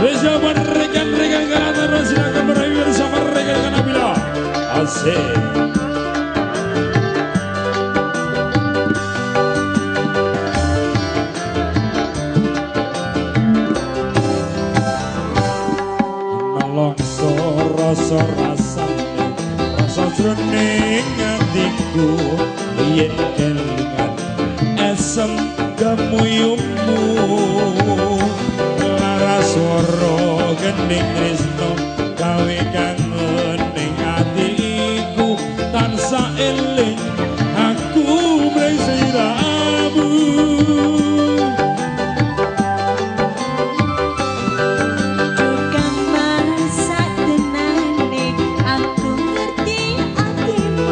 Jawaban rekan-rekan karena terus silakan berakhir bersama rekan Nabila. Asik. Nelongso rasa jroning atiku yen kelingan esem gamuyumu swara gending tresno gawe kangen ning atiku tansah eling aku mreng sliramu tukang masak tenane aku ngerti atimu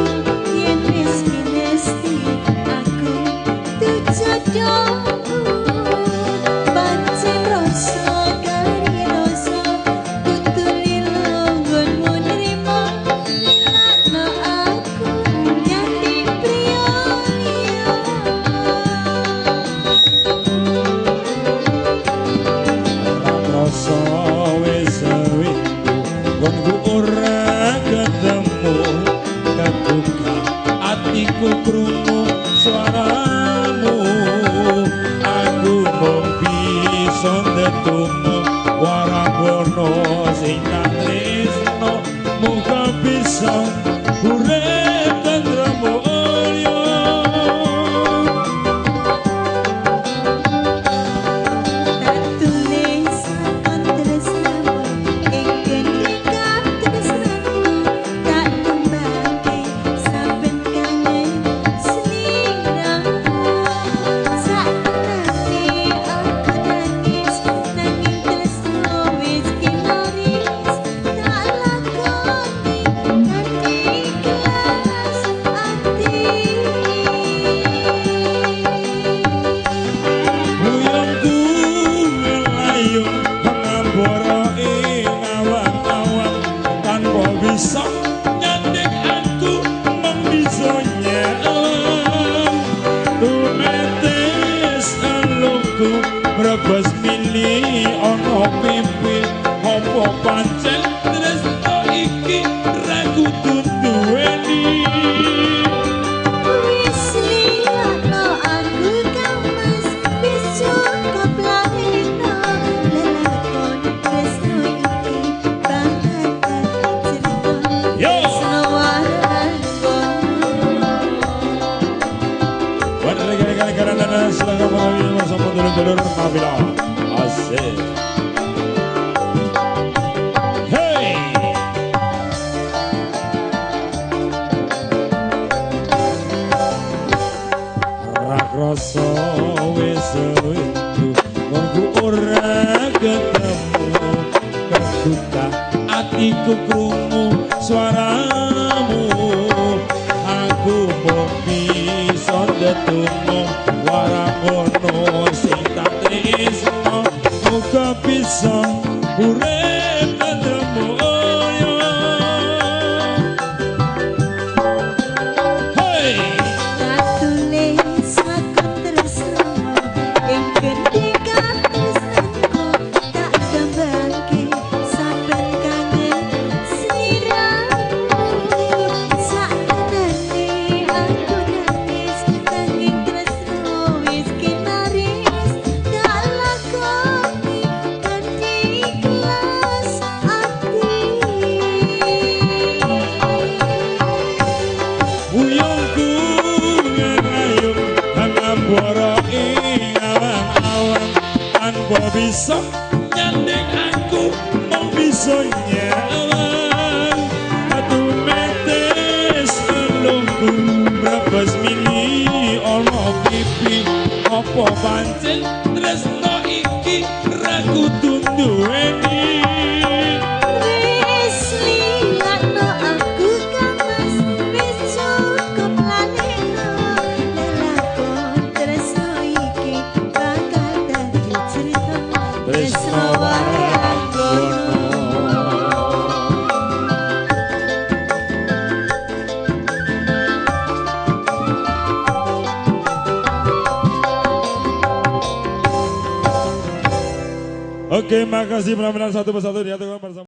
yen wis mesti aku tujodohmu pancen rasa krungu suaramu aku mung bisa ndedonga warabono sing tresno muga bisa urip tentrem mulya tak tulis kon tresnamu ing gendikap tresnamu tak tembake saben kangen bisa nyandek aku membiso nyelam tumetes alungku merebas mili ono pipi opo pancen tresno iki ragu duweni wis liyano aku kamas wis cukup lahirno lelakon tresno iki bakal karena silakan mengambil bersama dulur-dulur Nabila. Asik. Hey. Rak rasa wis windu monggo ora ketemu kebuka atiku krungu suaramu aku mung bisa ndedonga warabono sing tak tresno muga bisa urip tentrem mulya hey tak tulis aku tresnamu ing gendikap tresnamu tak tembake saben kangen sliramu saknane aku nangis nanging tresno wis kinaris tak lakoni kanthi ikhlas ati uyungku ngayung ngambara ing awang-awang tanpa bisa nyandeng aku mau bisa nyelam atuh metes lungku brebes mili ono pipi opo pancen tresno iki ragu duweni wis liyano aku kamas wis cukup lahirno lelakon tresno iki bakal dadi cerita tresno waragono Oke, makasih penampilan satu persatu diatur bersama.